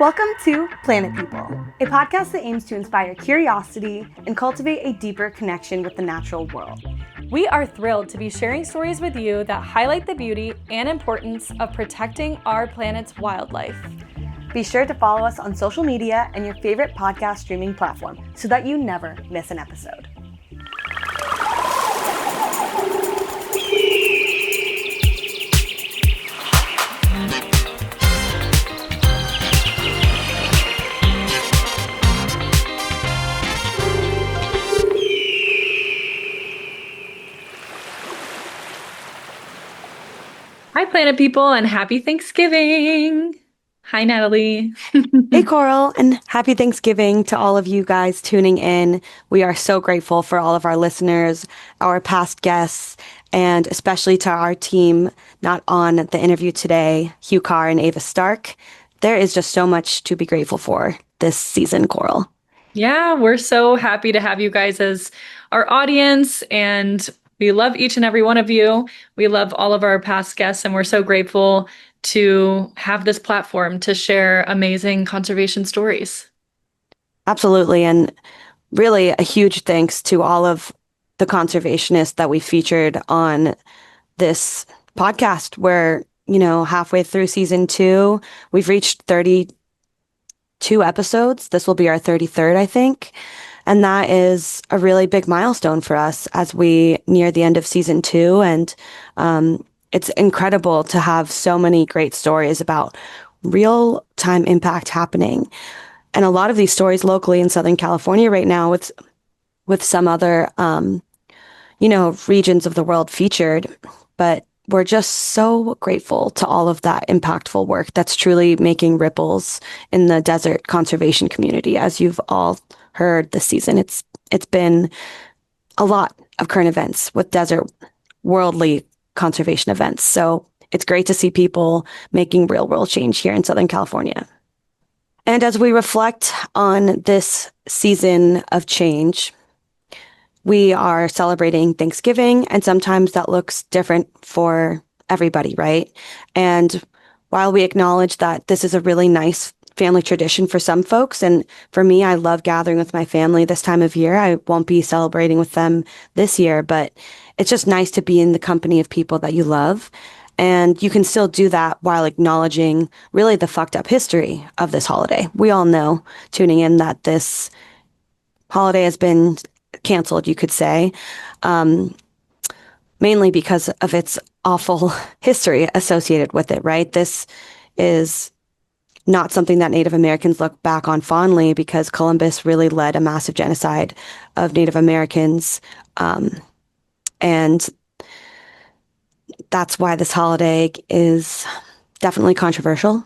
Welcome to Planet People, a podcast that aims to inspire curiosity and cultivate a deeper connection with the natural world. We are thrilled to be sharing stories with you that highlight the beauty and importance of protecting our planet's wildlife. Be sure to follow us on social media and your favorite podcast streaming platform so that you never miss an episode. Hi, Planet People, and happy Thanksgiving. Hi, Natalie. Hey, Coral, and happy Thanksgiving to all of you guys tuning in. We are so grateful for all of our listeners, our past guests, and especially to our team not on the interview today, Hugh Carr and Ava Stark. There is just so much to be grateful for this season, Coral. Yeah, we're so happy to have you guys as our audience, and we love each and every one of you. We love all of our past guests, and we're so grateful to have this platform to share amazing conservation stories. Absolutely. And really a huge thanks to all of the conservationists that we featured on this podcast. We're, halfway through season 2. We've reached 32 episodes. This will be our 33rd, I think. And that is a really big milestone for us as we near the end of season 2. And it's incredible to have so many great stories about real-time impact happening. And a lot of these stories locally in Southern California right now with some other, regions of the world featured. But we're just so grateful to all of that impactful work that's truly making ripples in the desert conservation community. As you've all heard this season, it's been a lot of current events with desert worldly conservation events. So it's great to see people making real world change here in Southern California. And as we reflect on this season of change, we are celebrating Thanksgiving, and sometimes that looks different for everybody, right? And while we acknowledge that this is a really nice family tradition for some folks, and for me, I love gathering with my family this time of year. I won't be celebrating with them this year, but it's just nice to be in the company of people that you love. And you can still do that while acknowledging really the fucked up history of this holiday. We all know, tuning in, that this holiday has been canceled, you could say, mainly because of its awful history associated with it, right? This is not something that Native Americans look back on fondly because Columbus really led a massive genocide of Native Americans. And that's why this holiday is definitely controversial.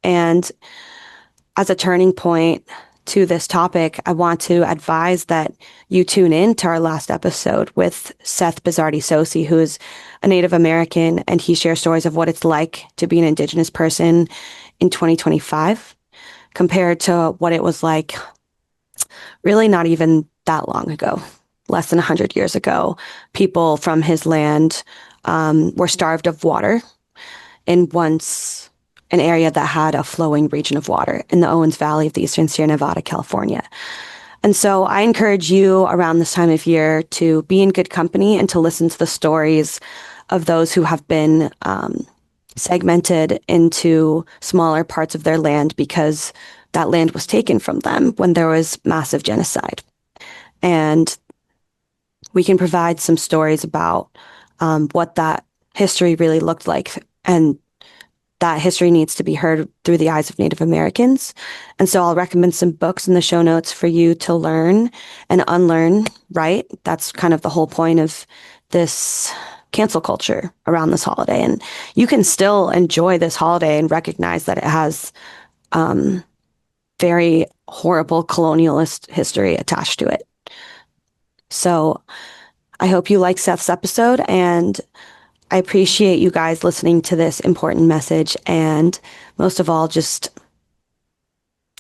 And as a turning point to this topic, I want to advise that you tune in to our last episode with Seth Bizardi Tsosie, who is a Native American, and he shares stories of what it's like to be an Indigenous person in 2025 compared to what it was like really not even that long ago, less than 100 years ago. People from his land were starved of water in once an area that had a flowing region of water in the Owens Valley of the Eastern Sierra Nevada, California. And so I encourage you around this time of year to be in good company and to listen to the stories of those who have been segmented into smaller parts of their land because that land was taken from them when there was massive genocide. And we can provide some stories about what that history really looked like, and that history needs to be heard through the eyes of Native Americans. And so I'll recommend some books in the show notes for you to learn and unlearn, right? That's kind of the whole point of this cancel culture around this holiday. And you can still enjoy this holiday and recognize that it has very horrible colonialist history attached to it. So I hope you like Seth's episode, and I appreciate you guys listening to this important message, and most of all, just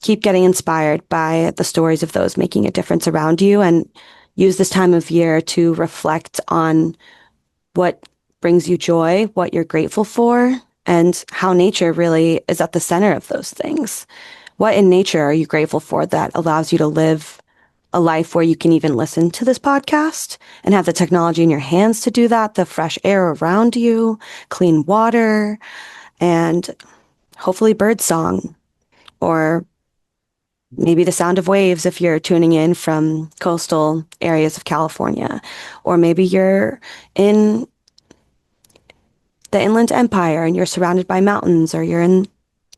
keep getting inspired by the stories of those making a difference around you, and use this time of year to reflect on what brings you joy, what you're grateful for, and how nature really is at the center of those things. What in nature are you grateful for that allows you to live a life where you can even listen to this podcast and have the technology in your hands to do that, the fresh air around you, clean water, and hopefully bird song or maybe the sound of waves if you're tuning in from coastal areas of California, or maybe you're in the Inland Empire and you're surrounded by mountains, or you're in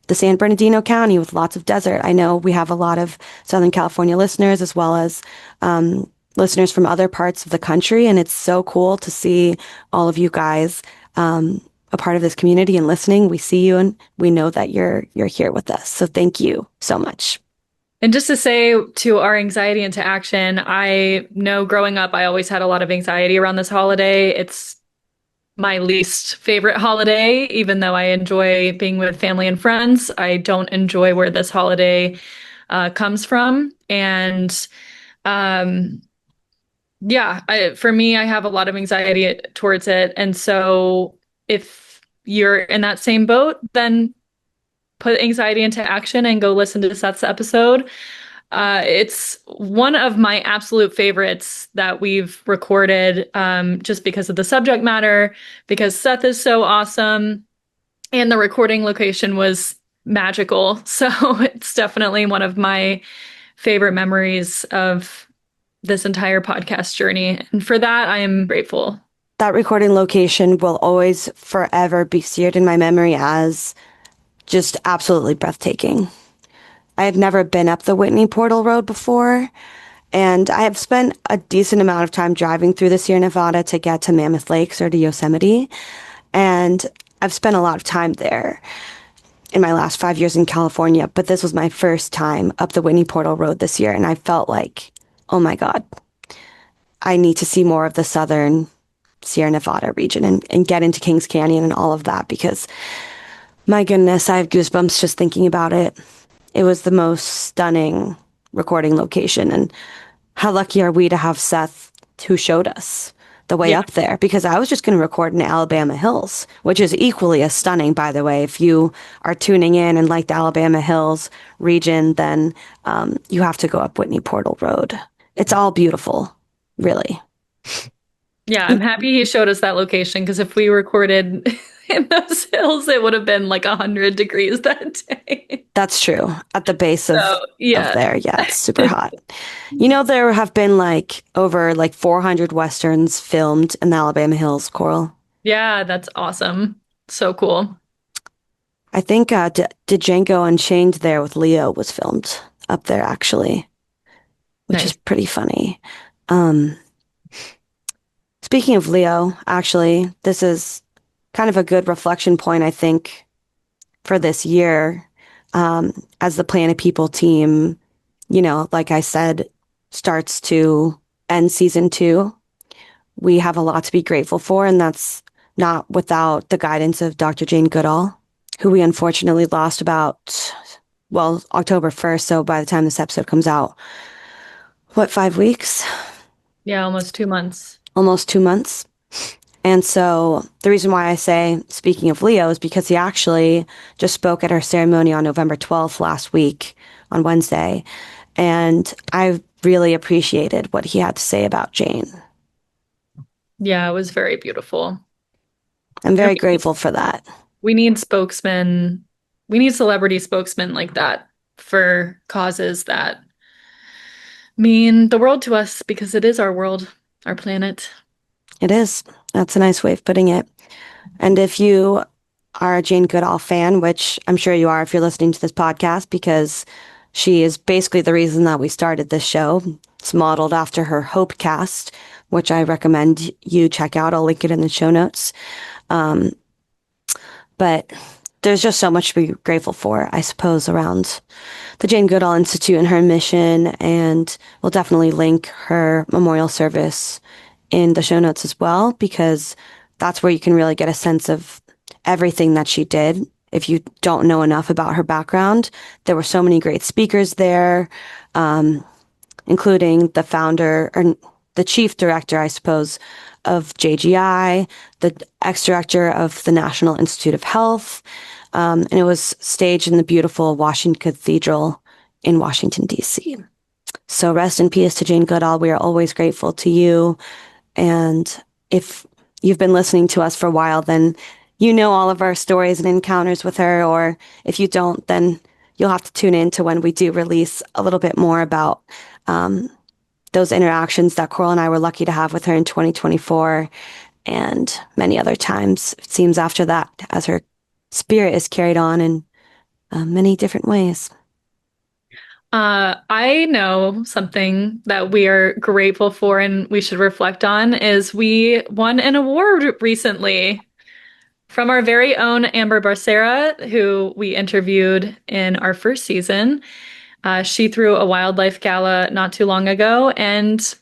the San Bernardino County with lots of desert. I know we have a lot of Southern California listeners as well as listeners from other parts of the country, and it's so cool to see all of you guys a part of this community and listening. We see you and we know that you're here with us. So thank you so much. And just to say to our anxiety into action, I know growing up, I always had a lot of anxiety around this holiday. It's my least favorite holiday, even though I enjoy being with family and friends. I don't enjoy where this holiday comes from. And um, yeah, for me, I have a lot of anxiety towards it. And so if you're in that same boat, then put anxiety into action and go listen to Seth's episode. It's one of my absolute favorites that we've recorded, just because of the subject matter, because Seth is so awesome, and the recording location was magical. So it's definitely one of my favorite memories of this entire podcast journey. And for that, I am grateful. That recording location will always forever be seared in my memory as just absolutely breathtaking. I had never been up the Whitney Portal Road before, and I have spent a decent amount of time driving through the Sierra Nevada to get to Mammoth Lakes or to Yosemite, and I've spent a lot of time there in my last 5 years in California, but this was my first time up the Whitney Portal Road this year, and I felt like, oh my God, I need to see more of the southern Sierra Nevada region and get into Kings Canyon and all of that because my goodness, I have goosebumps just thinking about it. It was the most stunning recording location. And how lucky are we to have Seth who showed us the way Yeah. up there? Because I was just going to record in Alabama Hills, which is equally as stunning, by the way. If you are tuning in and like the Alabama Hills region, then you have to go up Whitney Portal Road. It's all beautiful, really. Yeah, I'm happy he showed us that location because if we recorded in those hills, it would have been like 100 degrees that day. That's true. At the base So, of yeah. there, yeah, it's super hot. You know, there have been like over like 400 westerns filmed in the Alabama Hills, Coral. Yeah, that's awesome. So cool. I think Django Unchained there with Leo was filmed up there actually, which is Nice. pretty funny. Um, Speaking of Leo, actually, this is kind of a good reflection point, I think, for this year, as the Planet People team, like I said, starts to end season 2. We have a lot to be grateful for, and that's not without the guidance of Dr. Jane Goodall, who we unfortunately lost about, well, October 1st. So by the time this episode comes out, what, 5 weeks? Yeah, almost 2 months. Almost 2 months. And so the reason why I say, speaking of Leo, is because he actually just spoke at our ceremony on November 12th last week on Wednesday. And I really appreciated what he had to say about Jane. Yeah, it was very beautiful. I'm And very grateful for that. we need spokesmen. We need celebrity spokesmen like that for causes that mean the world to us because it is our world, our planet. It is. That's a nice way of putting it. And if you are a Jane Goodall fan, which I'm sure you are if you're listening to this podcast, because she is basically the reason that we started this show. It's modeled after her Hope cast, which I recommend you check out. I'll link it in the show notes. But there's just so much to be grateful for, I suppose, around the Jane Goodall Institute and her mission. And we'll definitely link her memorial service in the show notes as well, because that's where you can really get a sense of everything that she did. If you don't know enough about her background, there were so many great speakers there, including the founder or the chief director, I suppose, of JGI, the ex-director of the National Institute of Health, and it was staged in the beautiful Washington Cathedral in Washington, D.C. So rest in peace to Jane Goodall. We are always grateful to you. And if you've been listening to us for a while, then you know all of our stories and encounters with her. Or if you don't, then you'll have to tune in to when we do release a little bit more about um, those interactions that Coral and I were lucky to have with her in 2024 and many other times. It seems after that, as her spirit is carried on in many different ways. I know something that we are grateful for and we should reflect on is we won an award recently from our very own Amber Barcera, who we interviewed in our first season. She threw a wildlife gala not too long ago and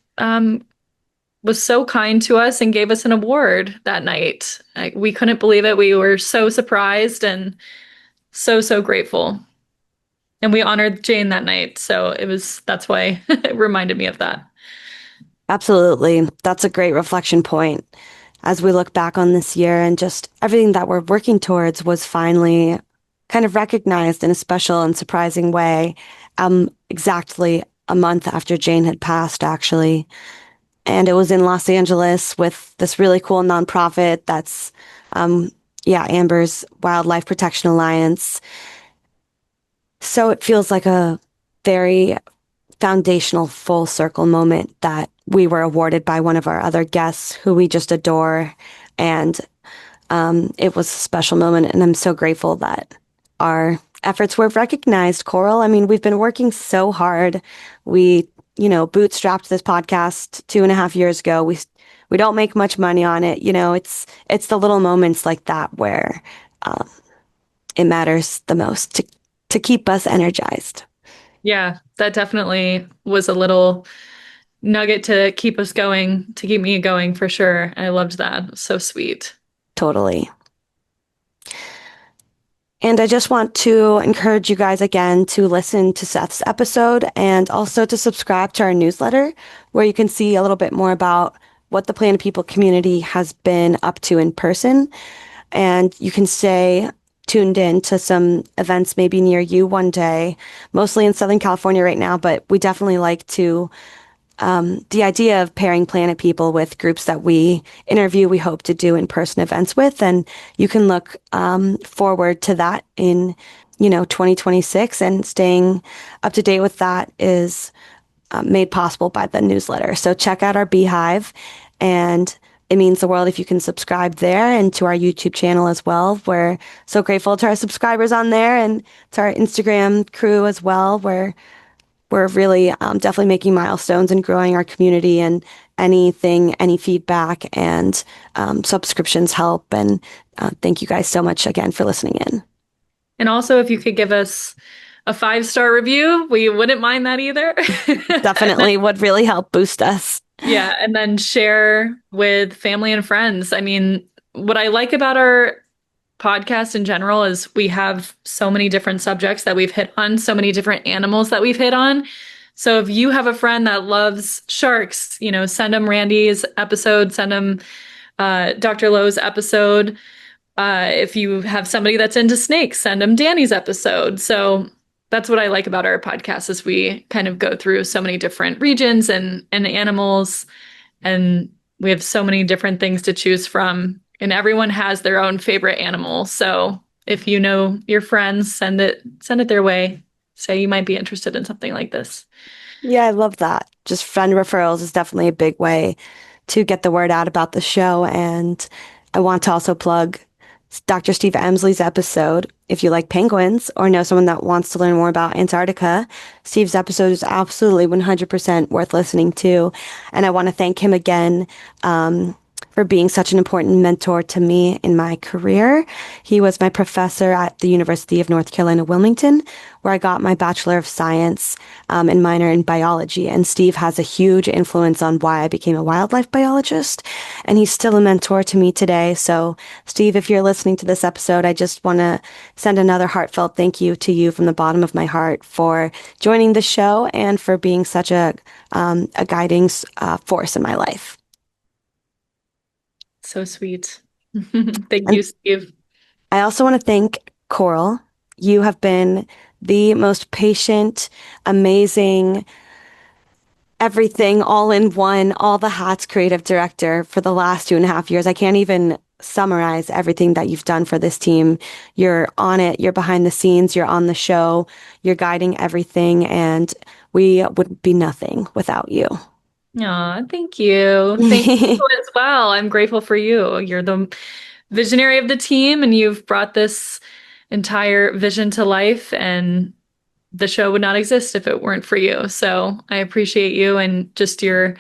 was so kind to us and gave us an award that night. We couldn't believe it. We were so surprised and so, so grateful. And we honored Jane that night. So that's why it reminded me of that. Absolutely. That's a great reflection point as we look back on this year and just everything that we're working towards was finally kind of recognized in a special and surprising way, exactly a month after Jane had passed, actually. And it was in Los Angeles with this really cool nonprofit that's, um, yeah, Amber's Wildlife Protection Alliance. So it feels like a very foundational full circle moment that we were awarded by one of our other guests who we just adore. And it was a special moment. And I'm so grateful that our efforts were recognized, Coral. I mean, we've been working so hard. We, bootstrapped this podcast 2.5 years ago. We don't make much money on it. It's the little moments like that where um, it matters the most to keep us energized. Yeah, that definitely was a little nugget to keep us going, to keep me going for sure. I loved that. So sweet. Totally. And I just want to encourage you guys again to listen to Seth's episode and also to subscribe to our newsletter, where you can see a little bit more about what the Planet People community has been up to in person. And you can stay tuned in to some events maybe near you one day, mostly in Southern California right now, but we definitely like to the idea of pairing Planet People with groups that we interview, we hope to do in-person events with, and you can look forward to that in, 2026. And staying up to date with that is made possible by the newsletter. So check out our Beehive, and it means the world if you can subscribe there and to our YouTube channel as well. We're so grateful to our subscribers on there and to our Instagram crew as well, where we're really definitely making milestones and growing our community, and any feedback and subscriptions help. And thank you guys so much again for listening in. And also, if you could give us a 5-star review, we wouldn't mind that either. And then, Definitely would really help boost us. yeah, and then share with family and friends. I mean, what I like about our podcast in general is we have so many different subjects that we've hit on, so many different animals that we've hit on. So if you have a friend that loves sharks, send them Randy's episode, send them Dr. Lowe's episode. If you have somebody that's into snakes, send them Danny's episode. So that's what I like about our podcast is we kind of go through so many different regions and animals, and we have so many different things to choose from, and everyone has their own favorite animal. So if you know your friends, send it their way. Say you might be interested in something like this. Yeah, I love that. Just friend referrals is definitely a big way to get the word out about the show. And I want to also plug Dr. Steve Emsley's episode. If you like penguins or know someone that wants to learn more about Antarctica, Steve's episode is absolutely 100% worth listening to. And I want to thank him again for being such an important mentor to me in my career. He was my professor at the University of North Carolina, Wilmington, where I got my Bachelor of Science and minor in biology. And Steve has a huge influence on why I became a wildlife biologist. And he's still a mentor to me today. So, Steve, if you're listening to this episode, I just want to send another heartfelt thank you to you from the bottom of my heart for joining the show and for being such a guiding force in my life. So sweet. Thank And you, Steve. I also want to thank Coral, you have been the most patient, amazing, everything all in one, all the hats creative director for the last 2.5 years. I can't even summarize everything that you've done for this team. You're on it, you're behind the scenes, you're on the show, you're guiding everything, and we would be nothing without you. Aw, thank you. Thank you as well. I'm grateful for you. You're the visionary of the team, and you've brought this entire vision to life, and the show would not exist if it weren't for you. So I appreciate you and just your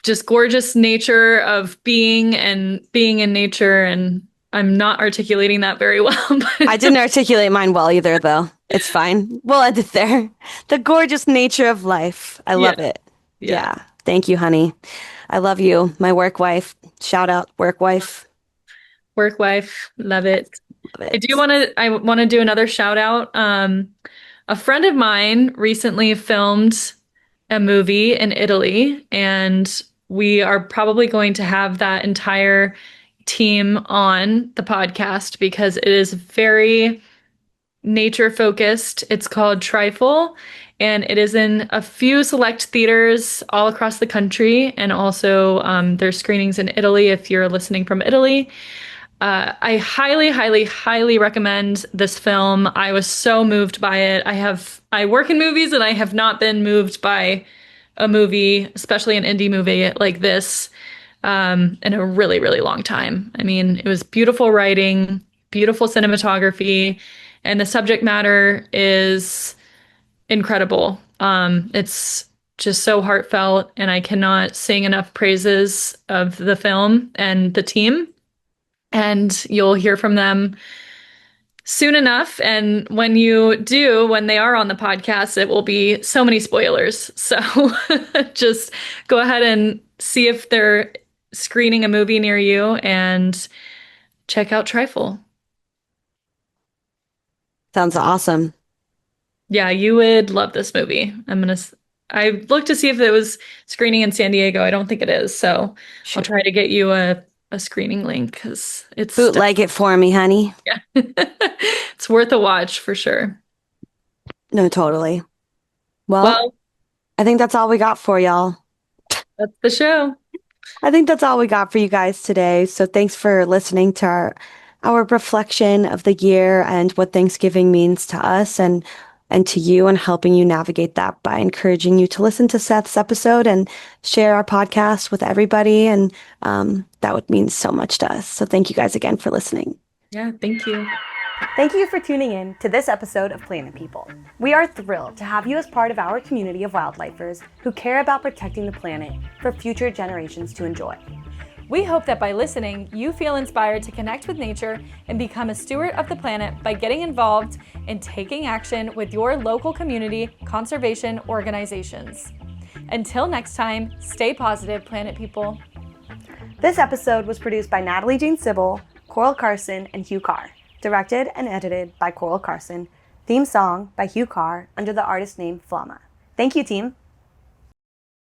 just gorgeous nature of being and being in nature. And I'm not articulating that very well, I but didn't articulate mine well either, though. It's fine. We'll end it there. The gorgeous nature of life. I yeah, love it. yeah. Yeah. Thank you, honey. I love you, my work wife. Shout out, work wife. Work wife, love it. Love it. I want to do another shout out. A friend of mine recently filmed a movie in Italy, and we are probably going to have that entire team on the podcast because it is very nature focused. It's called Trifle, and it is in a few select theaters all across the country, and also there's screenings in Italy if you're listening from Italy. I highly, highly, highly recommend this film. I was so moved by it. I work in movies and I have not been moved by a movie, especially an indie movie like this, in a really, really long time. I mean, it was beautiful writing, beautiful cinematography, and the subject matter is incredible. It's just so heartfelt, and I cannot sing enough praises of the film and the team. And you'll hear from them soon enough. And when you do, when they are on the podcast, it will be so many spoilers. So just go ahead and see if they're screening a movie near you and check out Trifle. Sounds awesome. Yeah, you would love this movie. I looked to see if it was screening in San Diego. I don't think it is. So I'll Sure. try to get you a screening link because Bootleg it for me, honey. yeah, it's worth a watch for sure. No, totally. Well, Well, I think that's all we got for y'all. that's the show. I think that's all we got for you guys today. So thanks for listening to our reflection of the year and what Thanksgiving means to us and to you and helping you navigate that by encouraging you to listen to Seth's episode and share our podcast with everybody. And that would mean so much to us. So thank you guys again for listening. Yeah, thank you. Thank you for tuning in to this episode of Planet People. We are thrilled to have you as part of our community of wildlifers who care about protecting the planet for future generations to enjoy. We hope that by listening, you feel inspired to connect with nature and become a steward of the planet by getting involved and taking action with your local community conservation organizations. Until next time, stay positive, Planet People. This episode was produced by Natalie Jean Sybil, Coral Carson, and Hugh Carr. Directed and edited by Coral Carson. Theme song by Hugh Carr under the artist name Flama. Thank you, team.